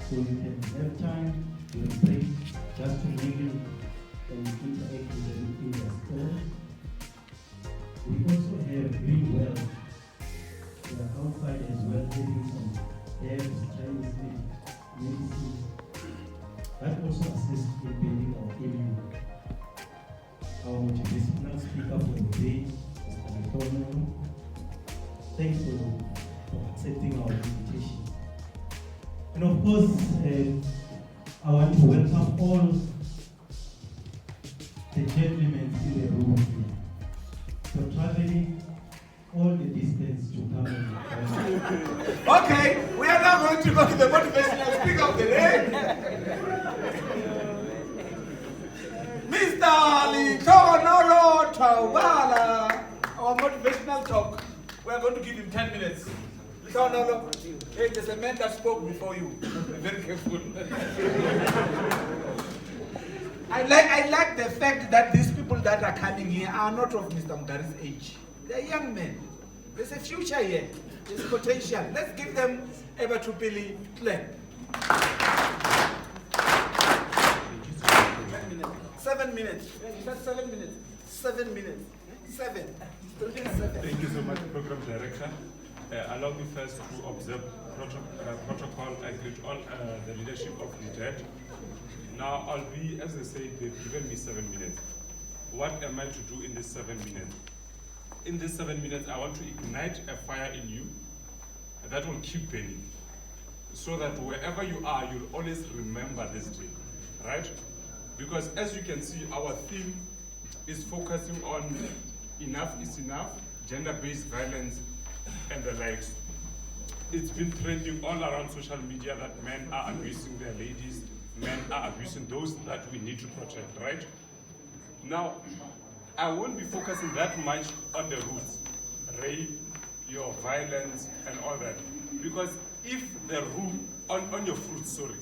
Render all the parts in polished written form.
so you can have time to break just to mingle and interact with them in the store. We also have green well. We are outside as well, having some herbs, Chinese medicine. That also assists in building our immune. Our motivational speaker for the day, Mr Lehlohonolo. Thanks for accepting our invitation. And of course, I want to welcome all the gentlemen in the room here for traveling all the distance to come and Okay, we are now going to go to the motivational speaker of the day. Mr Lehlohonolo Thoabala, our motivational talk. We are going to give him 10 minutes. Lehlohonolo, hey, there's a man that spoke before you. Be very careful. I like the fact that these people that are coming here are not of Mr. Mugari's age. They're young men. There's a future here. There's potential. Let's give them a Batupili plan. 7 minutes. You said 7 minutes. 7 minutes. 7. Thank you so much, Program Director. Allow me first to observe protocol. I greet all the leadership of LEDET. Now, I'll be, as I say, they've given me 7 minutes. What am I to do in this 7 minutes? In this 7 minutes, I want to ignite a fire in you that will keep burning, so that wherever you are, you'll always remember this day, right? Because as you can see, our theme is focusing on enough is enough, gender-based violence, and the likes. It's been trending all around social media that men are abusing their ladies, men are abusing those that we need to protect, right? Now, I won't be focusing that much on the roots, rape, your violence, and all that. Because if the root, on your fruit, sorry,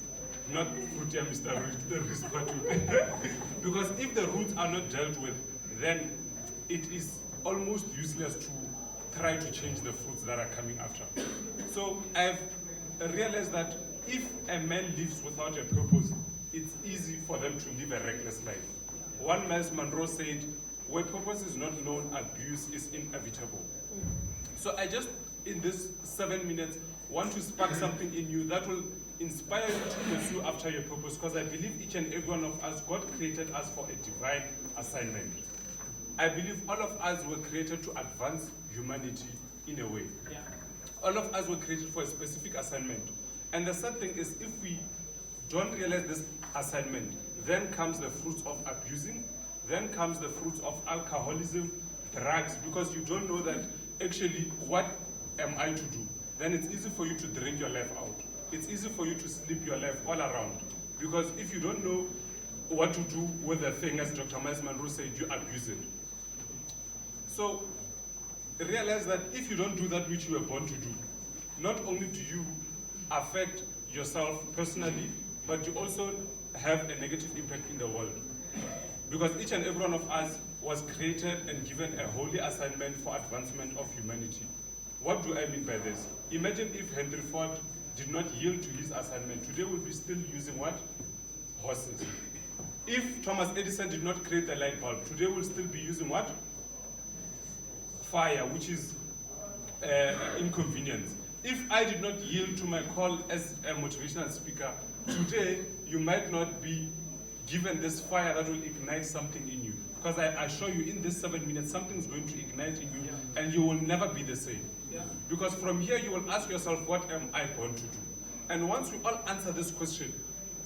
not fruit, yeah, Mr. Because if the roots are not dealt with, then it is almost useless to try to change the fruits that are coming after. So I've realized that if a man lives without a purpose, it's easy for them to live a reckless life. One Miles Monroe said, where purpose is not known, abuse is inevitable. So I just, in this 7 minutes, want to spark something in you that will inspire you to pursue after your purpose, because I believe each and every one of us, God created us for a divine assignment. I believe all of us were created to advance humanity in a way. Yeah. All of us were created for a specific assignment. And the sad thing is, if we don't realize this assignment, then comes the fruits of abusing, then comes the fruits of alcoholism, drugs, because you don't know that actually what am I to do? Then it's easy for you to drink your life out. It's easy for you to sleep your life all around. Because if you don't know what to do with the thing, as Dr. Miles Monroe said, you abuse it. So realize that if you don't do that which you were born to do, not only do you affect yourself personally, but you also have a negative impact in the world. Because each and every one of us was created and given a holy assignment for advancement of humanity. What do I mean by this? Imagine if Henry Ford did not yield to his assignment. Today we'll be still using what? Horses. If Thomas Edison did not create the light bulb, today we'll still be using what? Fire, which is inconvenience. If I did not yield to my call as a motivational speaker, today you might not be given this fire that will ignite something in you. Because I assure you, in this 7 minutes, something's going to ignite in you, and you will never be the same. Yeah. Because from here, you will ask yourself, what am I born to do? And once we all answer this question,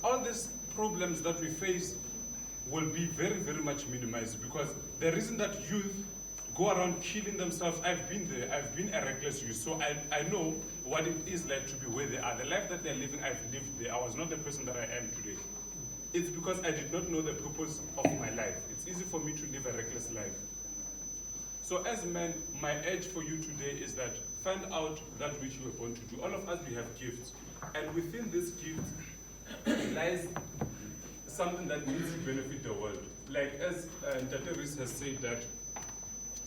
all these problems that we face will be very, very much minimized. Because the reason that youth go around killing themselves, I've been there, I've been a reckless youth, so I know what it is like to be where they are. The life that they're living, I've lived there. I was not the person that I am today. It's because I did not know the purpose of my life. It's easy for me to live a reckless life. So as men, my urge for you today is that find out that which you were born to do. All of us, we have gifts. And within this gift lies something that needs to benefit the world. Like as Dr. Rees has said that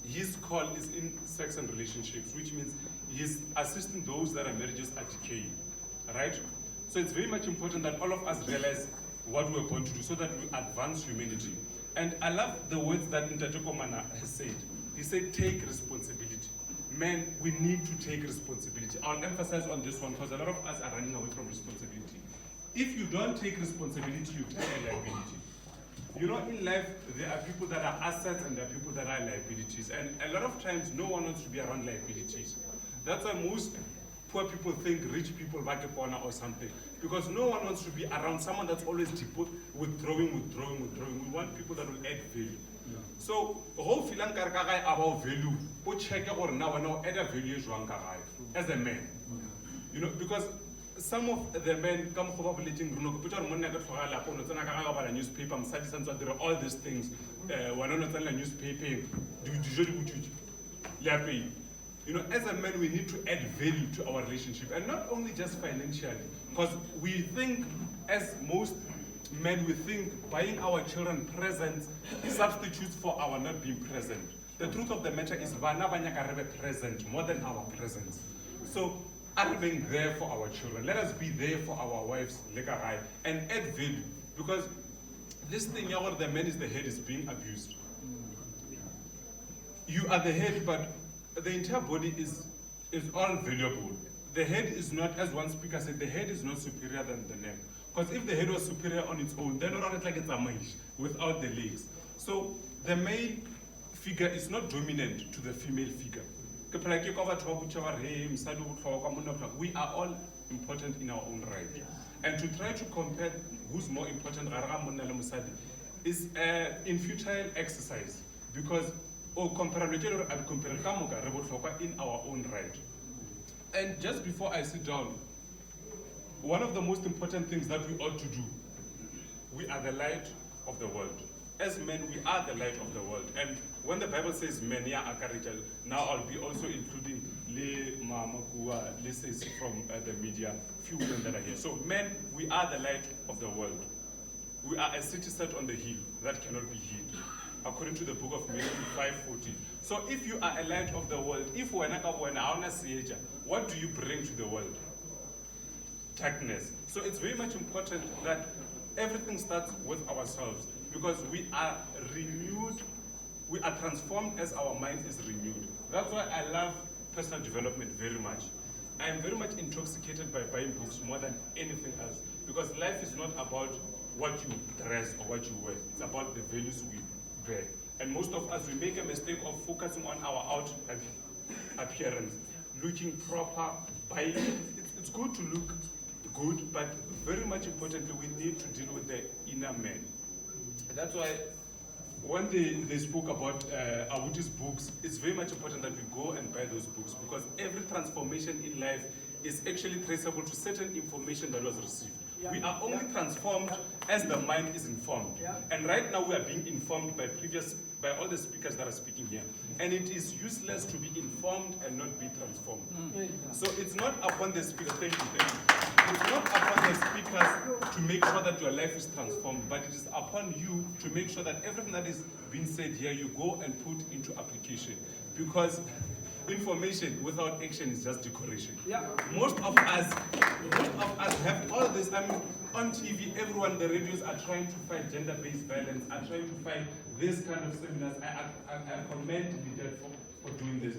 his call is in sex and relationships, which means he's assisting those that are marriages are decaying, right? So it's very much important that all of us realize what we're going to do so that we advance humanity. And I love the words that Ntate Komana has said. He said, take responsibility. Men, we need to take responsibility. I'll emphasize on this one because a lot of us are running away from responsibility. If you don't take responsibility, you take a liability. You know, in life, there are people that are assets and there are people that are liabilities. And a lot of times, no one wants to be around liabilities. That's why most poor people think rich people back corner or something. Because no one wants to be around someone that's always withdrawing. We want people that will add value. Yeah. So, how filang karkagai about value, o check or now add a value as a man. You know, because some of the men come populating newspaper, all these things, newspaper, you know, as a man, we need to add value to our relationship, and not only just financially, because we think, as most men, we think buying our children presents substitutes for our not being present. The truth of the matter is, bana banyaka present more than our presence. So, are being there for our children. Let us be there for our wives, and add value, because this thing, the man is the head, is being abused. You are the head, but the entire body is all valuable. The head is not, as one speaker said, the head is not superior than the neck. Because if the head was superior on its own, then not like it's a maish without the legs. So the male figure is not dominant to the female figure. We are all important in our own right. And to try to compare who's more important is in futile exercise, because in our own right. And just before I sit down, one of the most important things that we ought to do, we are the light of the world. As men, we are the light of the world. And when the Bible says men, now I'll be also including says from the media, few women that are here. So men, we are the light of the world. We are a city set on the hill that cannot be hid, according to the book of Matthew 5:14. So if you are a light of the world, what do you bring to the world? Darkness. So it's very much important that everything starts with ourselves, because we are renewed, we are transformed as our mind is renewed. That's why I love personal development very much. I am very much intoxicated by buying books more than anything else, because life is not about what you dress or what you wear. It's about the values we bear. And most of us, we make a mistake of focusing on our out appearance, looking proper, buying. It's good to look good, but very much importantly, we need to deal with the inner man. That's why when they spoke about Awuti's books, it's very much important that we go and buy those books, because every transformation in life is actually traceable to certain information that was received. Yeah. We are only transformed as the mind is informed. Yeah. And right now we are being informed by all the speakers that are speaking here. And it is useless to be informed and not be transformed. So it's not upon the speaker, thank you. It's not upon the speakers to make sure that your life is transformed, but it is upon you to make sure that everything that is being said here, you go and put into application. Because information without action is just decoration. Yeah. Most of us have all this. I mean, on TV, everyone, the radios are trying to fight gender-based violence, are trying to fight this kind of seminars. I commend LEDET for doing this.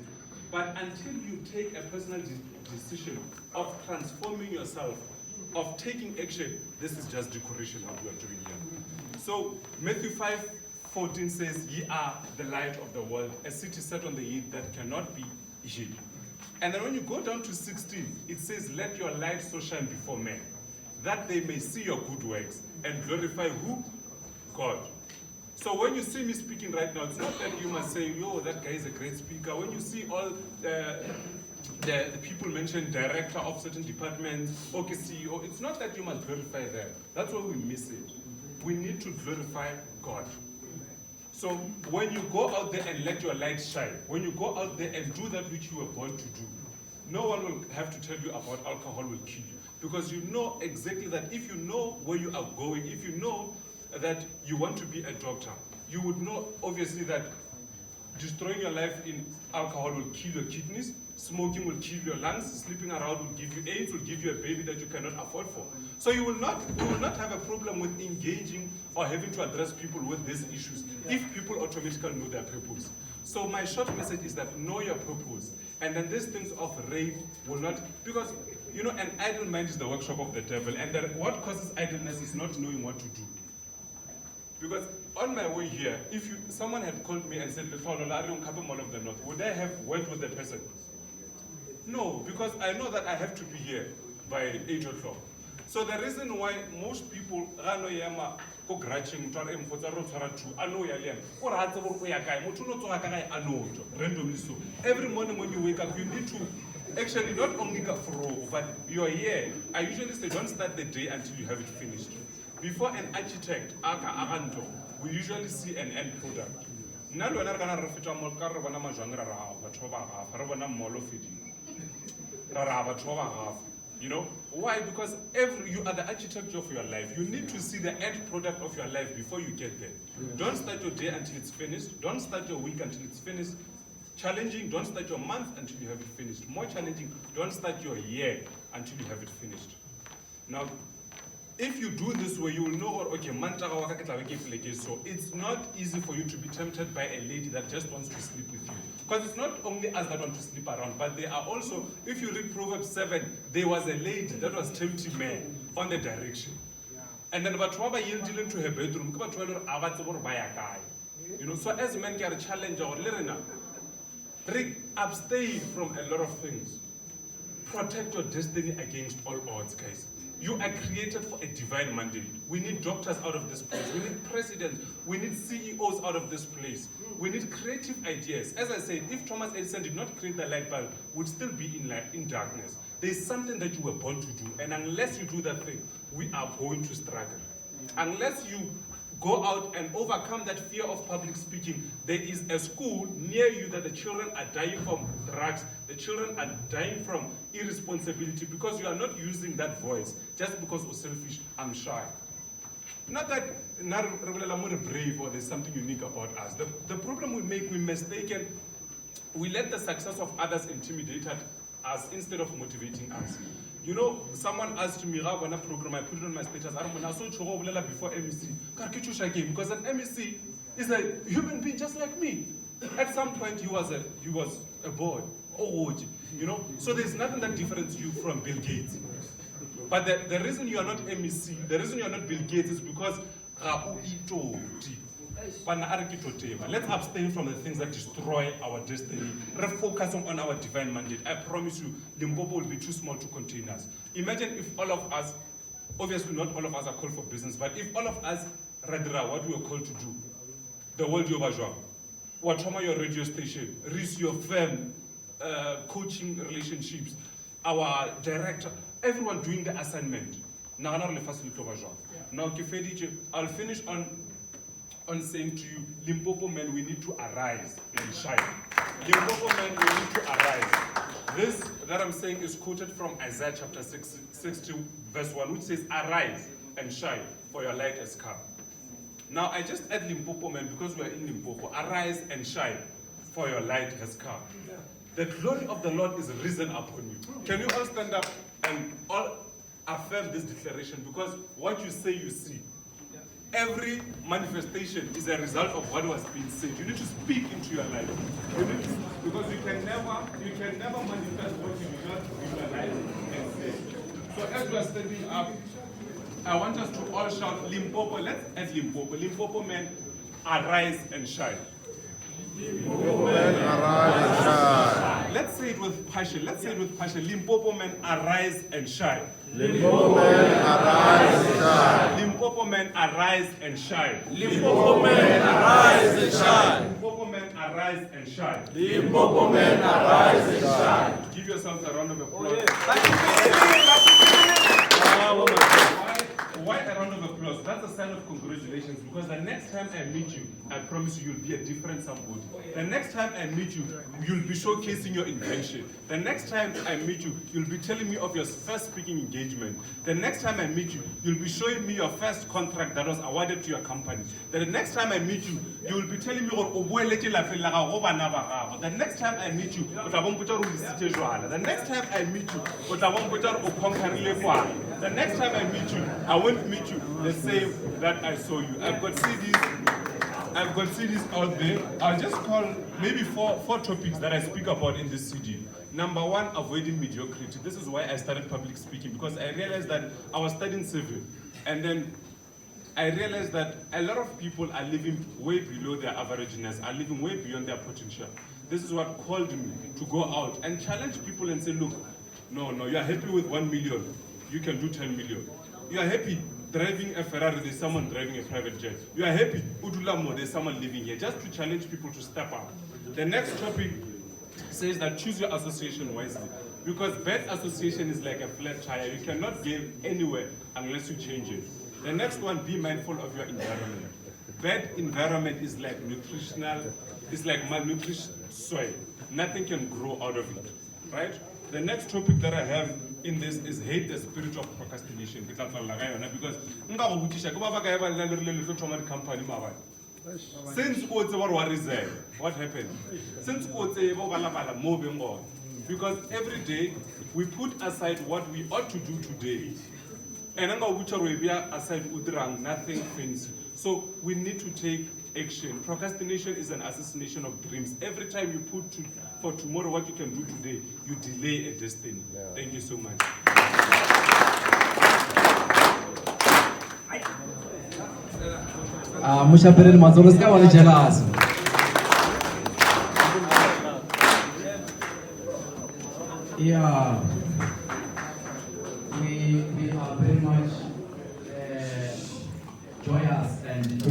But until you take a personal decision of transforming yourself, of taking action, this is just decoration what we are doing here. So Matthew 5:14 says, ye are the light of the world, a city set on the hill that cannot be hid. And then when you go down to 16, it says, let your light so shine before men, that they may see your good works and glorify who? God. So when you see me speaking right now, it's not that you must say, yo, that guy is a great speaker. When you see all the people mentioned, director of certain departments, okay, CEO, it's not that you must glorify them. That's why we miss it. We need to glorify God. So when you go out there and let your light shine, when you go out there and do that which you were born to do, no one will have to tell you about alcohol will kill you. Because you know exactly that if you know where you are going, if you know that you want to be a doctor, you would know obviously that destroying your life in alcohol will kill your kidneys, smoking will kill your lungs, sleeping around will give you AIDS, will give you a baby that you cannot afford for. So you will not have a problem with engaging or having to address people with these issues if people automatically know their purpose. So my short message is that know your purpose. And then these things of rave will not, because you know, an idle mind is the workshop of the devil, and that what causes idleness is not knowing what to do. Because on my way here, if someone had called me and said, Mall of the North, would I have worked with the person? No, because I know that I have to be here by 8 o'clock. So the reason why most people randomly so every morning when you wake up, you need to actually not only go through, but you're here. I usually say don't start the day until you have it finished. Before an architect, we usually see an end product. You know why? Because you are the architect of your life. You need to see the end product of your life before you get there. Don't start your day until it's finished. Don't start your week until it's finished. Challenging, don't start your month until you have it finished. More challenging, don't start your year until you have it finished. Now, if you do this way, you will know, okay, so it's not easy for you to be tempted by a lady that just wants to sleep with you. Because it's not only us that want to sleep around, but there are also, if you read Proverbs 7, there was a lady that was tempting men on the direction. And then Batwaba yielded into her bedroom. You know, so as men can challenge our Lerina, abstain from a lot of things. Protect your destiny against all odds, guys. You are created for a divine mandate. We need doctors out of this place. We need presidents. We need CEOs out of this place. We need creative ideas. As I said, if Thomas Edison did not create the light bulb, we'd still be in darkness. There's something that you were born to do, and unless you do that thing, we are going to struggle. Unless you go out and overcome that fear of public speaking, there is a school near you that the children are dying from drugs, the children are dying from irresponsibility because you are not using that voice just because you're selfish, I'm shy. Not that we're brave or there's something unique about us. The problem we make, we let the success of others intimidate us instead of motivating us. You know, someone asked me on a program, I put it on my status, I saw before MEC. Because an MEC is a human being just like me. At some point he was a boy. You know, so there's nothing that differentiates you from Bill Gates. But the reason you are not MEC, the reason you are not Bill Gates is because let's abstain from the things that destroy our destiny. Refocus on our divine mandate. I promise you, Limpopo will be too small to contain us. Imagine if all of us, obviously not all of us are called for business, but if all of us, Radra, what we are called to do, the world Yobajwa, Watoma, your radio station, Risk your firm, coaching relationships, our director, everyone doing the assignment. Now, I'll finish on saying to you, Limpopo men, we need to arise and shine. Limpopo men, we need to arise. This that I'm saying is quoted from Isaiah chapter 60, verse 1, which says, arise and shine, for your light has come. Now, I just add Limpopo men because we are in Limpopo. Arise and shine, for your light has come. The glory of the Lord is risen upon you. Can you all stand up and all affirm this declaration? Because what you say, you see. Every manifestation is a result of what was being said. You need to speak into your life. Because you can never manifest what you do not visualize and say. So as we are standing up, I want us to all shout Limpopo. Let's add Limpopo. Limpopo men, arise and shine. Limpopo men, arise and shine. Let's say it with passion. Limpopo men, arise and shine. Limpopo men, arise and shine. Limpopo men, arise and shine. Limpopo men, arise and shine. Limpopo men, arise and shine. Limpopo men, arise and shine. Give yourselves a round of applause. Why a round of applause? That's a sign of congratulations. expectations, because the next time I meet you, I promise you, you'll be a different somebody. The next time I meet you, you'll be showcasing your invention. The next time I meet you, you'll be telling me of your first speaking engagement. The next time I meet you, you'll be showing me your first contract that was awarded to your company. The next time I meet you, you'll be telling me the next time I meet you, the next time I meet you, the next time I meet you, I won't meet you the same that I saw you. I've got CDs out there. I'll just call maybe four topics that I speak about in this CD. Number one, avoiding mediocrity. This is why I started public speaking, because I realized that I was studying civil, and then I realized that a lot of people are living way below their averageness, are living way beyond their potential. This is what called me to go out and challenge people and say, look, no, you are happy with 1 million, you can do 10 million. You are happy driving a Ferrari, there's someone driving a private jet. You are happy, Udulamo, there's someone living here, just to challenge people to step up. The next topic says that choose your association wisely, because bad association is like a flat tire. You cannot gain anywhere unless you change it. The next one, be mindful of your environment. Bad environment is like malnourished soil. Nothing can grow out of it, right? The next topic that I have in this is hate the spirit of procrastination. Because since what happened? Since moving on. Because every day we put aside what we ought to do today. And aside nothing fancy. So we need to take action. Procrastination is an assassination of dreams. Every time you put for tomorrow what you can do today, you delay a destiny. Yeah. Thank you so much. Mushapirin Mazoloska wali jealous. Yeah, we are very much joyous and